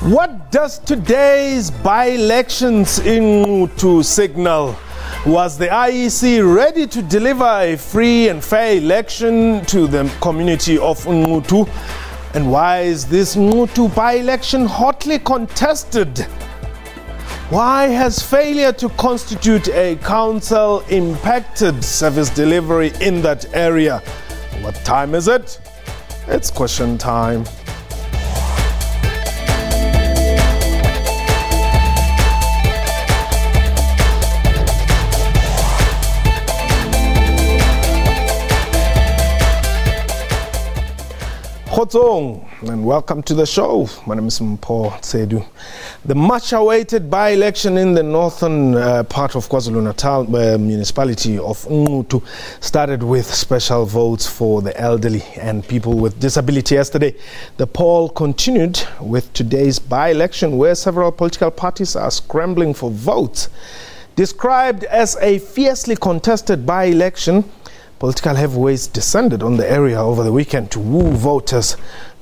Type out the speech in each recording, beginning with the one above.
What does today's by-elections in Nquthu signal? Was the IEC ready to deliver a free and fair election to the community of Nquthu? And why is this Nquthu by-election hotly contested? Why has failure to constitute a council impacted service delivery in that area? What time is it? It's question time. Khotsong, and welcome to the show. My name is Nquthu. The much-awaited by-election in the northern part of KwaZulu-Natal municipality of Nquthu started with special votes for the elderly and people with disability yesterday. The poll continued with today's by-election, where several political parties are scrambling for votes. Described as a fiercely contested by-election, political heavyweights descended on the area over the weekend to woo voters.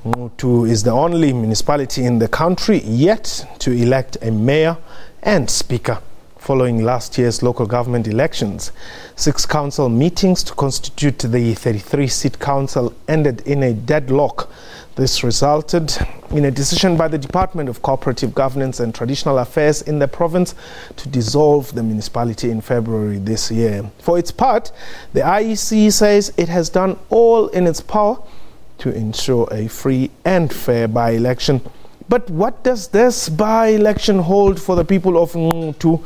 Nquthu is the only municipality in the country yet to elect a mayor and speaker. Following last year's local government elections, 6 council meetings to constitute the 33-seat council ended in a deadlock. This resulted in a decision by the Department of Co-operative Governance and Traditional Affairs in the province to dissolve the municipality in February this year. For its part, the IEC says it has done all in its power to ensure a free and fair by-election. But what does this by-election hold for the people of Nquthu?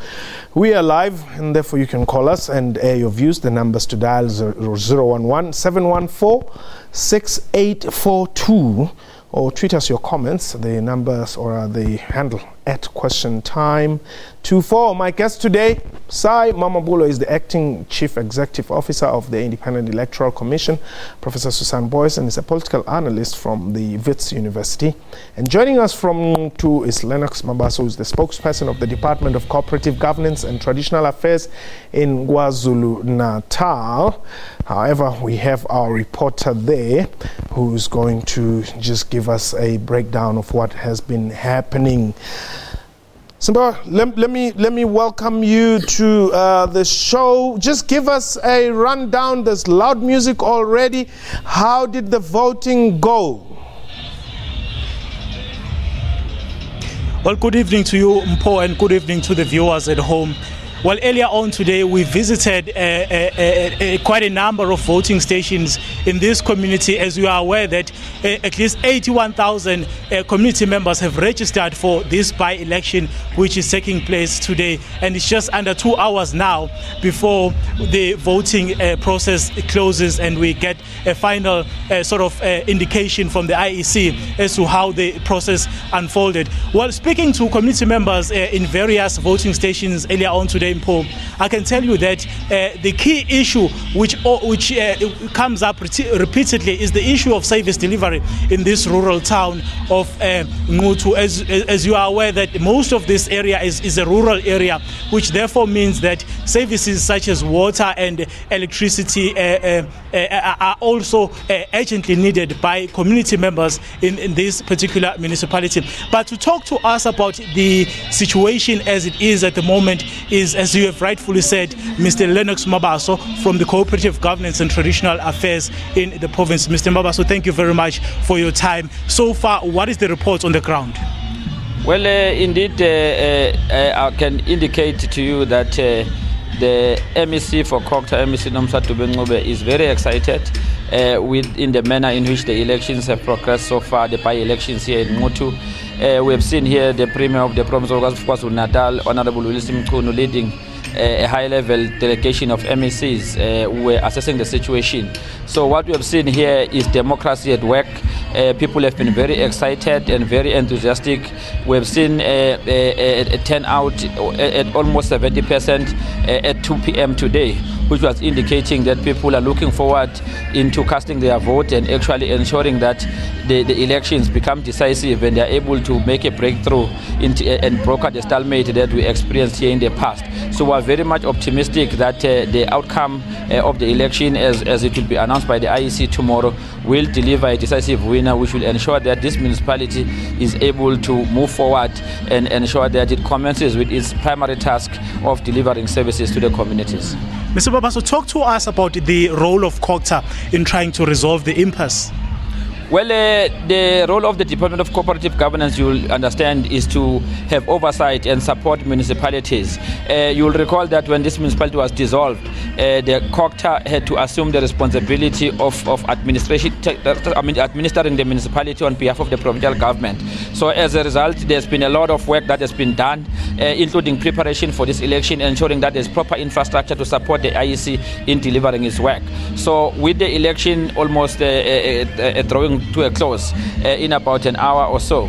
We are live, and therefore you can call us and air your views. The numbers to dial 011-714-6842, or tweet us your comments. The numbers or the handle at QuestionTime24. My guest today, Sy Mamabolo, is the acting chief executive officer of the Independent Electoral Commission. Professor Susan Booysen is a political analyst from the Wits University. And joining us from Nquthu is Lennox Mabaso, who is the spokesperson of the Department of Co-operative Governance and Traditional Affairs in KwaZulu-Natal. However, we have our reporter there who is going to just give us a breakdown of what has been happening. Simba, let me welcome you to the show. Just give us a rundown. There's loud music already. How did the voting go? Well, good evening to you, Mpo, and good evening to the viewers at home. Well, earlier on today, we visited quite a number of voting stations in this community. As you are aware that at least 81,000 community members have registered for this by-election, which is taking place today. And it's just under 2 hours now before the voting process closes and we get a final sort of indication from the IEC as to how the process unfolded. Well, speaking to community members in various voting stations earlier on today, I can tell you that the key issue which comes up repeatedly is the issue of service delivery in this rural town of Nquthu. As you are aware that most of this area is a rural area, which therefore means that services such as water and electricity are also urgently needed by community members in this particular municipality. But to talk to us about the situation as it is at the moment is, as you have rightfully said, Mr. Lennox Mabaso from the Co-operative Governance and Traditional Affairs in the province. Mr. Mabaso, thank you very much for your time. So far, what is the report on the ground? Well, indeed, I can indicate to you that the MEC for Kokta, MEC Nquthu Benqube, is very excited in the manner in which the elections have progressed so far, the by-elections here in Nquthu. We have seen here the Premier of the province of KwaZulu-Natal, Honorable Nquthu, leading a high-level delegation of MECs who were assessing the situation. So what we have seen here is democracy at work. People have been very excited and very enthusiastic. We have seen a turnout at almost 70% at 2 p.m. today, which was indicating that people are looking forward into casting their vote and actually ensuring that the elections become decisive and they are able to make a breakthrough and broker the stalemate that we experienced here in the past. So we are very much optimistic that the outcome of the election, as it will be announced by the IEC tomorrow, will deliver a decisive winner, which will ensure that this municipality is able to move forward and ensure that it commences with its primary task of delivering services to the communities. Mr. Mabaso, talk to us about the role of COGTA in trying to resolve the impasse. Well, the role of the Department of Cooperative Governance, you'll understand, is to have oversight and support municipalities. You'll recall that when this municipality was dissolved, the COGTA had to assume the responsibility of administering the municipality on behalf of the provincial government. So as a result, there's been a lot of work that has been done, including preparation for this election, ensuring that there's proper infrastructure to support the IEC in delivering its work. So with the election almost drawing to a close in about an hour or so,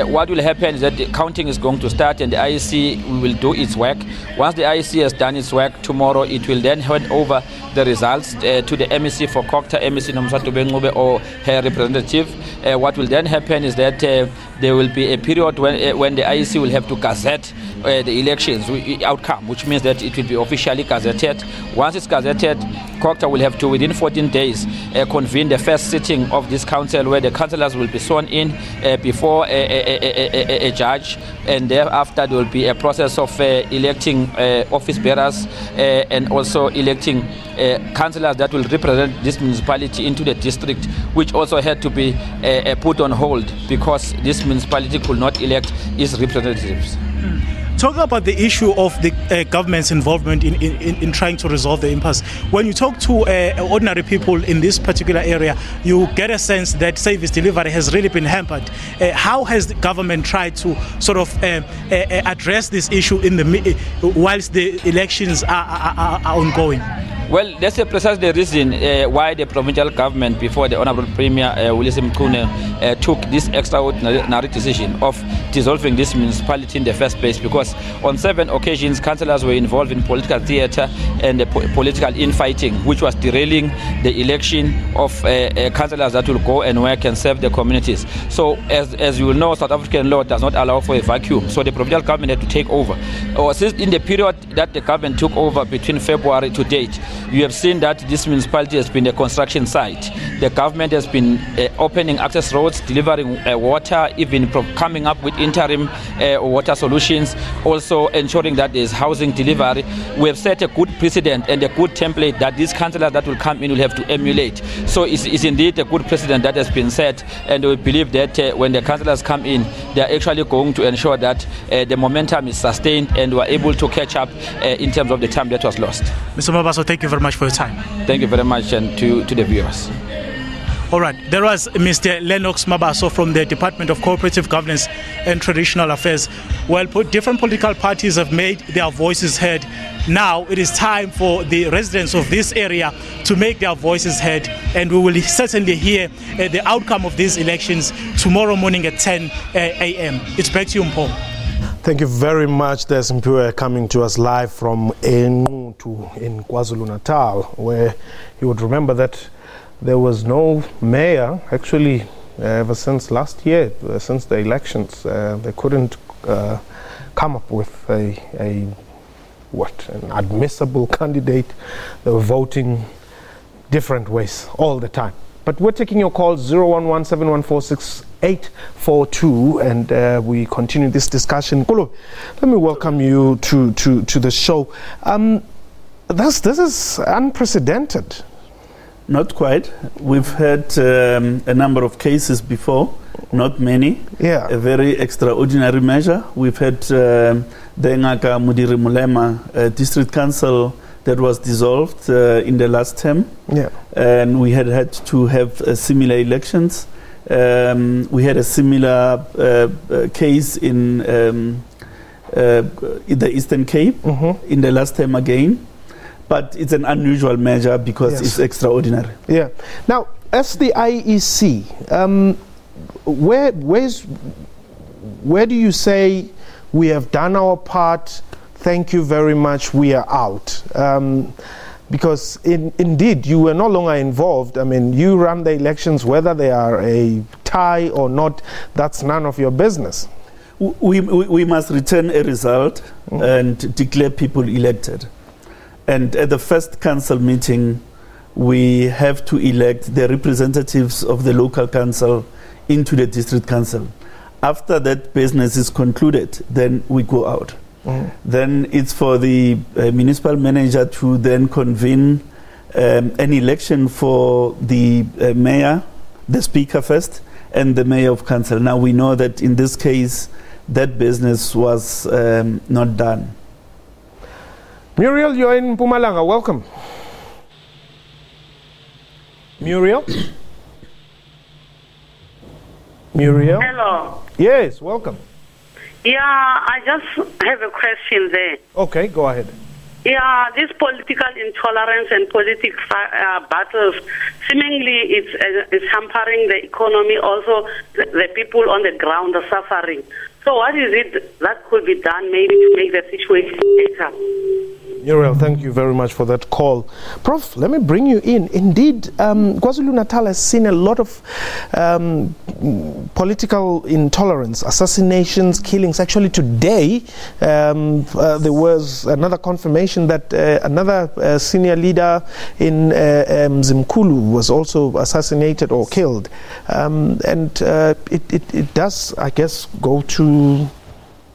what will happen is that the counting is going to start and the IEC will do its work. Once the IEC has done its work tomorrow, it will then hand over the results to the MEC for COGTA, MEC Nquthu or her representative. What will then happen is that there will be a period when the IEC will have to gazette the elections outcome, which means that it will be officially gazetted. Once it's gazetted, COGTA will have to, within 14 days, convene the first sitting of this council, where the councillors will be sworn in before a judge, and thereafter there will be a process of electing office bearers and also electing councillors that will represent this municipality into the district, which also had to be put on hold because this municipality could not elect its representatives. Talking about the issue of the government's involvement in trying to resolve the impasse, when you talk to ordinary people in this particular area, you get a sense that service delivery has really been hampered. How has the government tried to sort of address this issue whilst the elections are ongoing? Well, that's precisely the reason why the provincial government, before the Honourable Premier Nquthu, took this extraordinary decision of dissolving this municipality in the first place, because on 7 occasions councillors were involved in political theatre and political infighting, which was derailing the election of councillors that will go and work and serve the communities. So as you will know, South African law does not allow for a vacuum, so the provincial government had to take over. In the period that the government took over between February to date, you have seen that this municipality has been a construction site. The government has been opening access roads, delivering water, even coming up with interim water solutions, also ensuring that there is housing delivery. We have set a good precedent and a good template that these councillors that will come in will have to emulate. So it's indeed a good precedent that has been set, and we believe that when the councillors come in, they are actually going to ensure that the momentum is sustained and we are able to catch up in terms of the time that was lost. Mr. Mabaso, thank you very much for your time. Thank you very much, and to the viewers. All right, there was Mr. Lennox Mabaso from the Department of Cooperative Governance and Traditional Affairs. Well, different political parties have made their voices heard. Now it is time for the residents of this area to make their voices heard, and we will certainly hear the outcome of these elections tomorrow morning at 10 a.m. It's back to you, Mpho. Thank you very much. There's Mpiwe coming to us live from Nquthu in KwaZulu-Natal, where you would remember that there was no mayor, actually, ever since last year, since the elections. They couldn't come up with an admissible candidate. They were voting different ways all the time. But we're taking your calls, 011-714-6842, and we continue this discussion. Kolo, let me welcome you to the show. This is unprecedented. Not quite. We've had a number of cases before, not many. Yeah. A very extraordinary measure. We've had the Ngaka Mudiri Mulema District Council that was dissolved in the last term. Yeah. And we had to have similar elections. We had a similar case in the Eastern Cape in the last term again. But it's an unusual measure because it's extraordinary. Yeah. Now, as the IEC, where do you say we have done our part? Thank you very much. We are out. Because indeed, you were no longer involved. I mean, you run the elections, whether they are a tie or not. That's none of your business. we must return a result and declare people elected. And at the first council meeting, we have to elect the representatives of the local council into the district council. After that business is concluded, then we go out. Then it's for the municipal manager to then convene an election for the mayor, the speaker first, and the mayor of council. Now we know that in this case, that business was not done. Muriel, you're in Mpumalanga. Welcome. Muriel? Muriel? Hello. Yes, welcome. Yeah, I just have a question there. Okay, go ahead. Yeah, this political intolerance and political battles, seemingly it's hampering the economy. Also, the people on the ground are suffering. So what is it that could be done maybe to make the situation better? Muriel, thank you very much for that call. Prof, let me bring you in. Indeed, KwaZulu-Natal has seen a lot of political intolerance, assassinations, killings. Actually, today, there was another confirmation that another senior leader in Nquthu was also assassinated or killed. It does, I guess, go to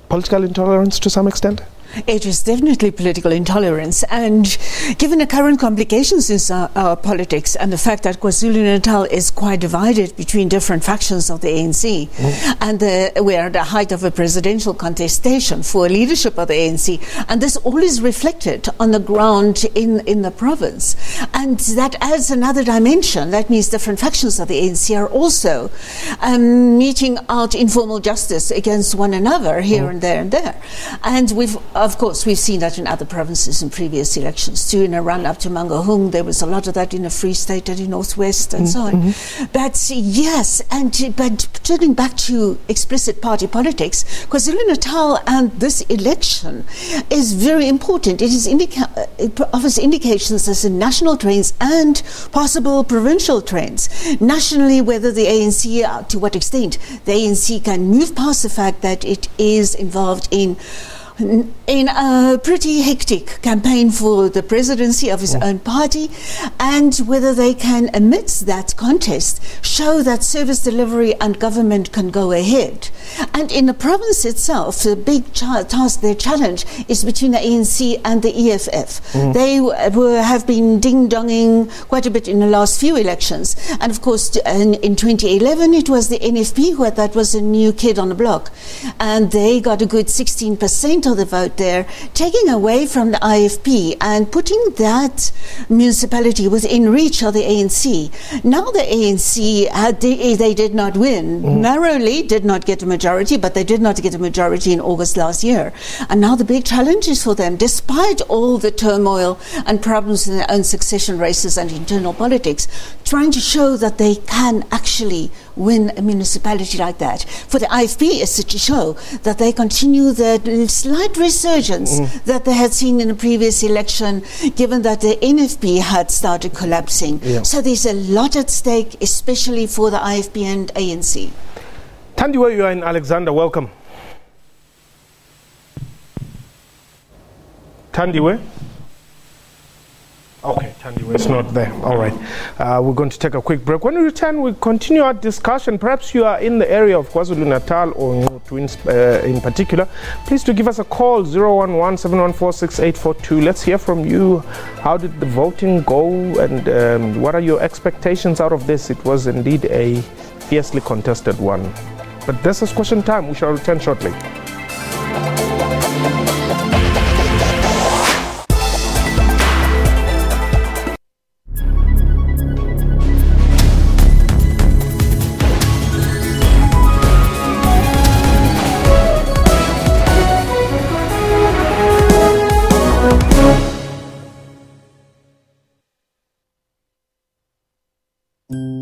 political intolerance to some extent? It is definitely political intolerance, and given the current complications in our politics and the fact that KwaZulu-Natal is quite divided between different factions of the ANC, and we are at the height of a presidential contestation for leadership of the ANC, and this all is reflected on the ground in the province, and that adds another dimension. That means different factions of the ANC are also meting out informal justice against one another here and there and there, and of course, we've seen that in other provinces in previous elections too. In a run-up to Mangaung, there was a lot of that in the Free State and in Northwest and so on. But yes, but turning back to explicit party politics, KwaZulu-Natal and this election is very important. It offers indications as in national trends and possible provincial trends. Nationally, whether the ANC, to what extent the ANC can move past the fact that it is involved in a pretty hectic campaign for the presidency of his own party, and whether they can, amidst that contest, show that service delivery and government can go ahead. And in the province itself, the big task, their challenge, is between the ANC and the EFF. They have been ding-donging quite a bit in the last few elections. And of course, in 2011, it was the NFP that was a new kid on the block. And they got a good 16% of the vote there, taking away from the IFP and putting that municipality within reach of the ANC. Now the ANC, they did not win. Narrowly did not get a majority, but they did not get a majority in August last year. And now the big challenge is for them, despite all the turmoil and problems in their own succession races and internal politics, trying to show that they can actually win a municipality like that. For the IFP is to show that they continue the slight resurgence that they had seen in the previous election, given that the NFP had started collapsing. So there's a lot at stake, especially for the IFP and ANC. Thandiwe, you are in Alexander. Welcome. Thandiwe? Okay, Thandiwe is not there. All right. We're going to take a quick break. When we return, we'll continue our discussion. Perhaps you are in the area of KwaZulu-Natal or Nquthu in particular. Please do give us a call, 011-714-6842. Let's hear from you. How did the voting go, and what are your expectations out of this? It was indeed a fiercely contested one. But this is question time. We shall return shortly.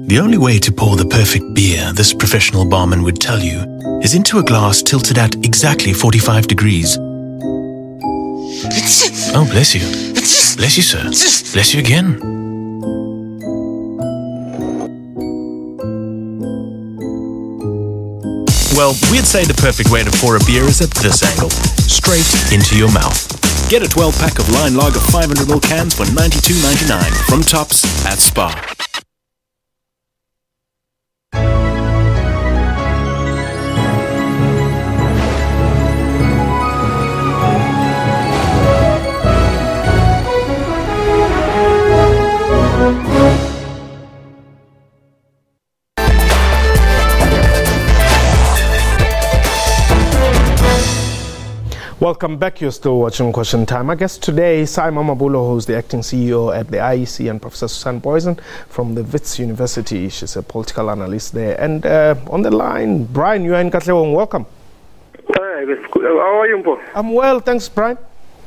The only way to pour the perfect beer, this professional barman would tell you, is into a glass tilted at exactly 45 degrees. Oh, bless you. Bless you, sir. Bless you again. Well, we'd say the perfect way to pour a beer is at this angle, straight into your mouth. Get a 12-pack of Line Lager 500ml cans for $92.99 from Tops at Spar. Welcome back. You're still watching Question Time. My guest today, Sy Mamabolo, who's the acting CEO at the IEC, and Professor Susan Booysen from the Wits University. She's a political analyst there. And on the line, Brian, you are in Katlehong. Welcome. Hi, how are you, Mpo? I'm well, thanks, Brian.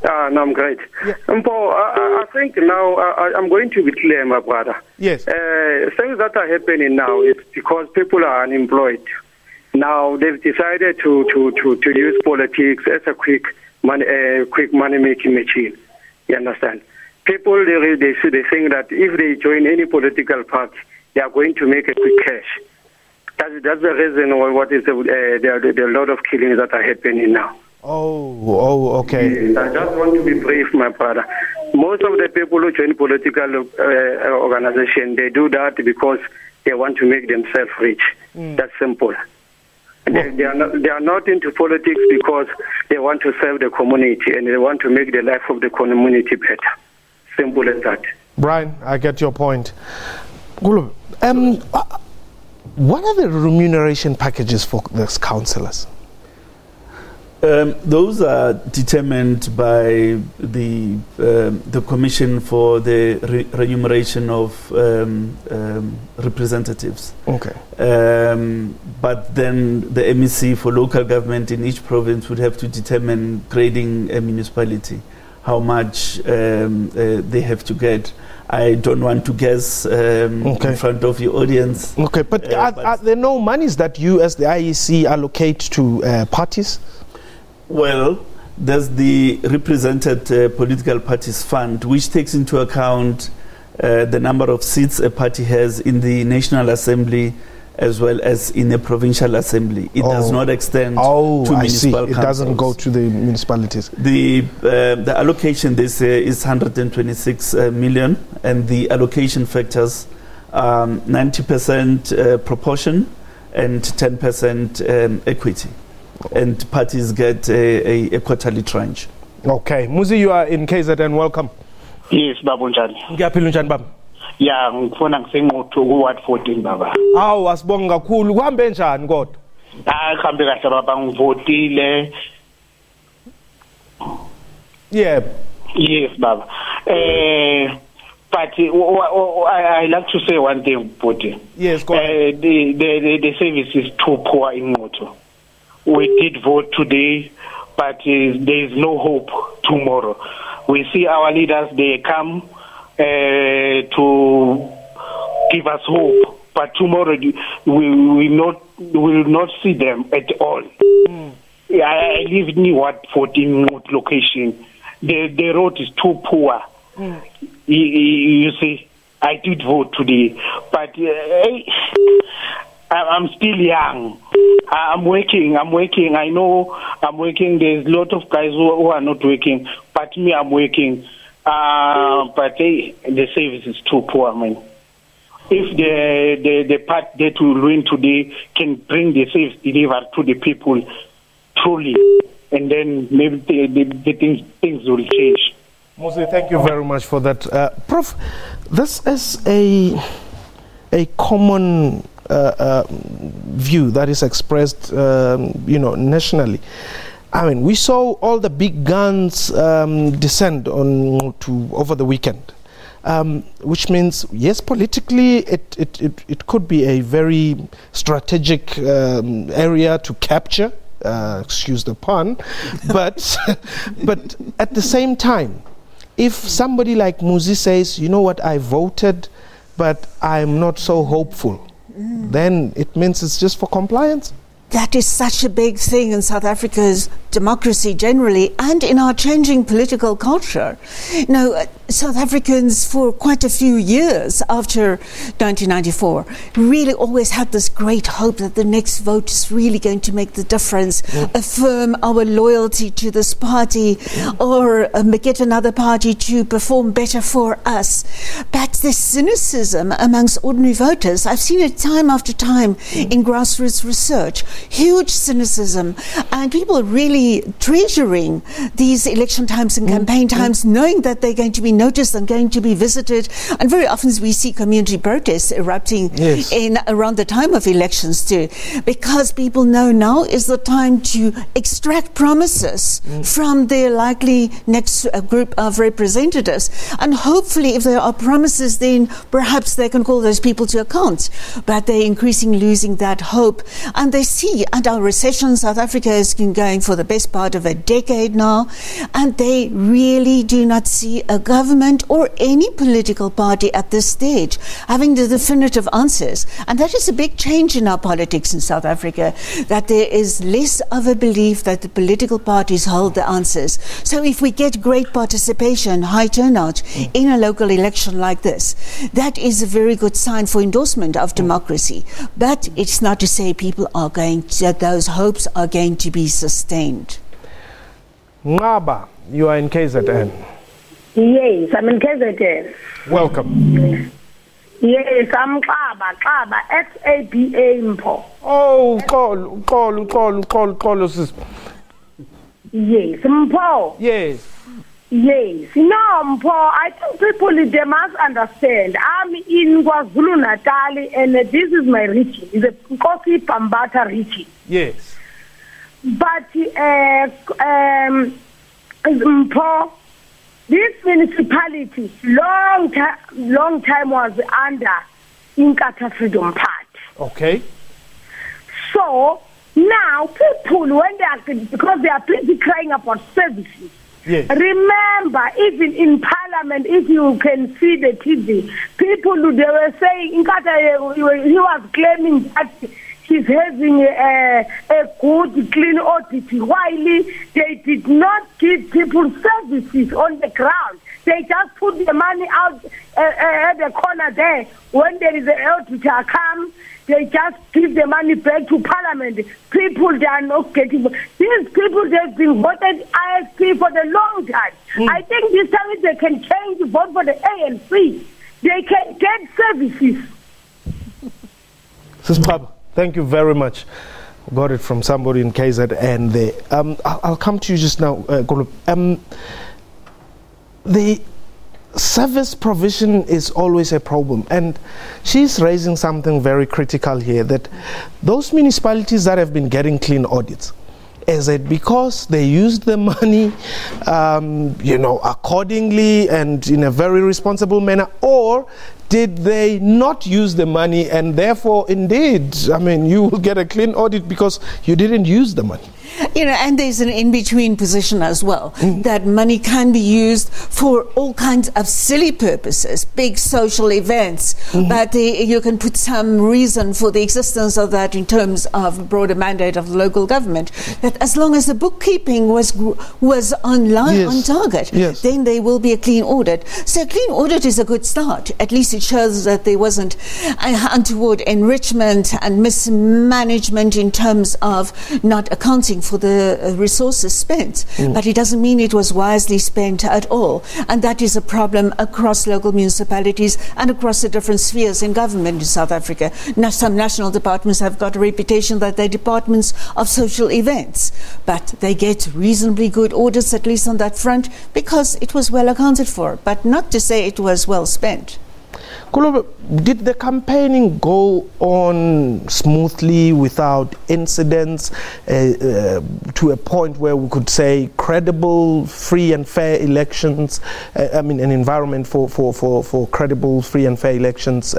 No, I'm great. Yeah. Mpo, I think now I'm going to be clear, my brother. Yes. Things that are happening now is because people are unemployed. Now they've decided to use politics as a quick money making machine. You understand? People they think that if they join any political party, they are going to make a quick cash. That's the reason why there are a lot of killings that are happening now. Oh, okay. I just want to be brief, my brother. Most of the people who join political organization, they do that because they want to make themselves rich. That's simple. They are not into politics because they want to serve the community and they want to make the life of the community better. Simple as that. Brian, I get your point. What are the remuneration packages for these councillors? Those are determined by the Commission for the Remuneration of Representatives. Okay. But then the MEC for local government in each province would have to determine grading a municipality, how much they have to get. I don't want to guess in front of your audience. Okay, but are there no monies that you as the IEC allocate to parties? Well, there's the represented political parties fund, which takes into account the number of seats a party has in the National Assembly as well as in the Provincial Assembly. It does not extend to municipal councils. It doesn't go to the municipalities. The allocation this year is 126 million, and the allocation factors 90% proportion and 10% equity. And parties get a quarterly tranche. Okay. Muzi, you are in KZN. Welcome. Yes, Babu Njani. Ngiyaphila njani baba? Yeah, ngifuna ngisenquthu ku Ward 14 baba. Awu asibonga kakhulu. Kuhambe njani kodwa? Kuhambe kahle baba, ngivotile. Yeah. Yes, baba. But I like to say one thing, Budi. Yes, go ahead. The service is too poor in Nquthu. We did vote today, but there is no hope tomorrow. We see our leaders, they come to give us hope, but tomorrow we will not see them at all. I live in Ward 14 location. The road is too poor. You see, I did vote today, but I'm still young. I'm working. I know I'm working. There's a lot of guys who are not working, but me, I'm working. But the service is too poor, man. If the part that will win today can bring the service delivered to the people truly, and then maybe the things will change. Mostly, thank you very much for that, Prof. This is a common view that is expressed, nationally. I mean, we saw all the big guns descend over the weekend, which means, yes, politically, it could be a very strategic area to capture. Excuse the pun, but at the same time, if somebody like Muzi says, you know what, I voted, but I'm not so hopeful, then it means it's just for compliance. That is such a big thing in South Africa's democracy generally and in our changing political culture. You know, South Africans for quite a few years after 1994 really always had this great hope that the next vote is really going to make the difference, affirm our loyalty to this party, or get another party to perform better for us. But there's cynicism amongst ordinary voters. I've seen it time after time in grassroots research. Huge cynicism, and people really treasuring these election times and campaign times, knowing that they're going to be noticed and going to be visited. And very often we see community protests erupting in around the time of elections too, because people know now is the time to extract promises from their likely next group of representatives. And hopefully if there are promises, then perhaps they can call those people to account. But they're increasingly losing that hope. And they see, and our recession, South Africa has been going for the best part of a decade now, and they really do not see a government or any political party at this stage having the definitive answers. And that is a big change in our politics in South Africa, that there is less of a belief that the political parties hold the answers. So if we get great participation, high turnout in a local election like this, that is a very good sign for endorsement of democracy. But it's not to say people are going to, that those hopes are going to be sustained. Ngaba, you are in KZN. Yes, I'm in KZN. Welcome. Yes, I'm Xaba, SABA Mpo. Oh, call, sis. Yes, Mpo. Yes. Yes, no, Mpo, I think people, they must understand. I'm in KwaZulu-Natal, and this is my region. It's a Nkosi Pambata region. Yes. But, Mpo, this municipality, long time was under Inkatha Freedom Party. Okay. So, now people, when they are, because they are busy crying about services, yes. Remember, even in Parliament, if you can see the TV, people, they were saying, Inkatha, he was claiming that he's having a good, clean audit, while they did not give people services on the ground. They just put the money out at the corner there. When there is an auditor come, they just give the money back to Parliament. People, they are not getting. These people, they've been voted ISP for the long time. I think this time if they can change the vote for the ANC, they can get services. Thank you very much. Got it from somebody in KZN there. I'll come to you just now, Golo. The service provision is always a problem, and she's raising something very critical here, that those municipalities that have been getting clean audits, is it because they used the money accordingly and in a very responsible manner, or did they not use the money and therefore indeed, you will get a clean audit because you didn't use the money? And there's an in-between position as well, that money can be used for all kinds of silly purposes, big social events, but you can put some reason for the existence of that in terms of a broader mandate of the local government, that as long as the bookkeeping was online, on target, then there will be a clean audit. So a clean audit is a good start. At least it shows that there wasn't untoward enrichment and mismanagement in terms of not accounting for the resources spent, but it doesn't mean it was wisely spent at all. And that is a problem across local municipalities and across the different spheres in government in South Africa. Now, some national departments have got a reputation that they're departments of social events, but they get reasonably good audits, at least on that front, because it was well accounted for, but not to say it was well spent. Kulubi, did the campaigning go on smoothly without incidents to a point where we could say credible, free and fair elections, an environment for credible, free and fair elections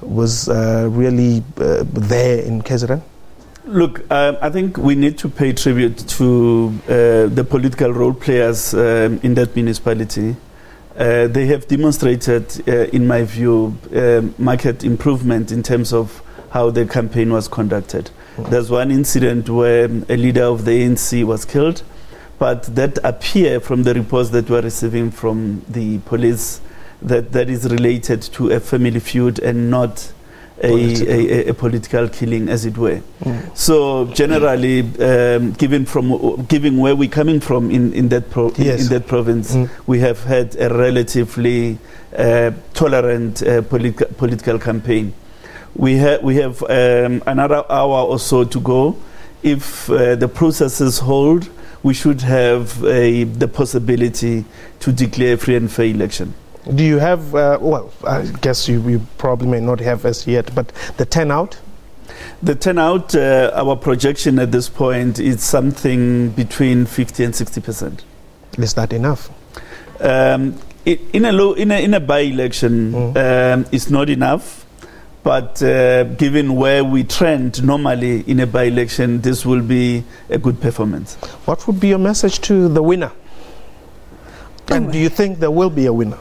was really there in KZN? Look, I think we need to pay tribute to the political role players in that municipality. They have demonstrated, in my view, market improvement in terms of how the campaign was conducted. There's one incident where a leader of the ANC was killed, but that appear from the reports that we're receiving from the police that is related to a family feud and not a political killing, as it were. So generally, given where we're coming from in that province, we have had a relatively tolerant political campaign. We have another hour or so to go. If the processes hold, we should have the possibility to declare a free and fair election. Do you have, well, I guess you probably may not have as yet, but the turnout? The turnout, our projection at this point is something between 50 and 60%. Is that enough? In a by-election, it's not enough. But given where we trend normally in a by-election, this will be a good performance. What would be your message to the winner? And do you think there will be a winner?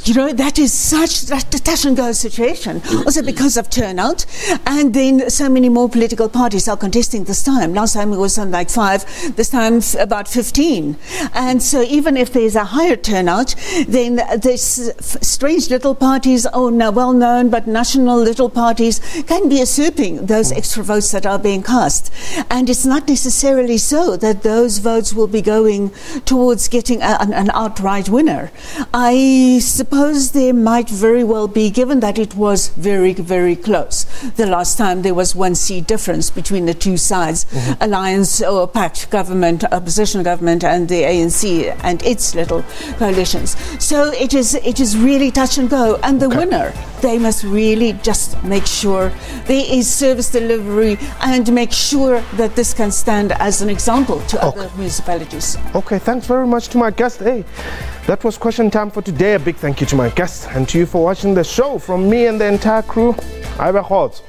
You know, that is such a touch-and-go situation, also because of turnout, and then so many more political parties are contesting this time. Last time it was something like 5, this time about 15. And so even if there's a higher turnout, then these strange little parties, well-known but national little parties, can be usurping those extra votes that are being cast. And it's not necessarily so that those votes will be going towards getting an outright winner. I suppose there might very well be, given that it was very, very close. The last time there was 1 seat difference between the two sides, alliance or pact government, opposition government, and the ANC and its little coalitions. So it is really touch and go. And the winner, they must really just make sure there is service delivery and make sure that this can stand as an example to other municipalities. Okay, thanks very much to my guest. Hey, that was question time for today. A big thank you to my guest and to you for watching the show. From me and the entire crew, I have a heart.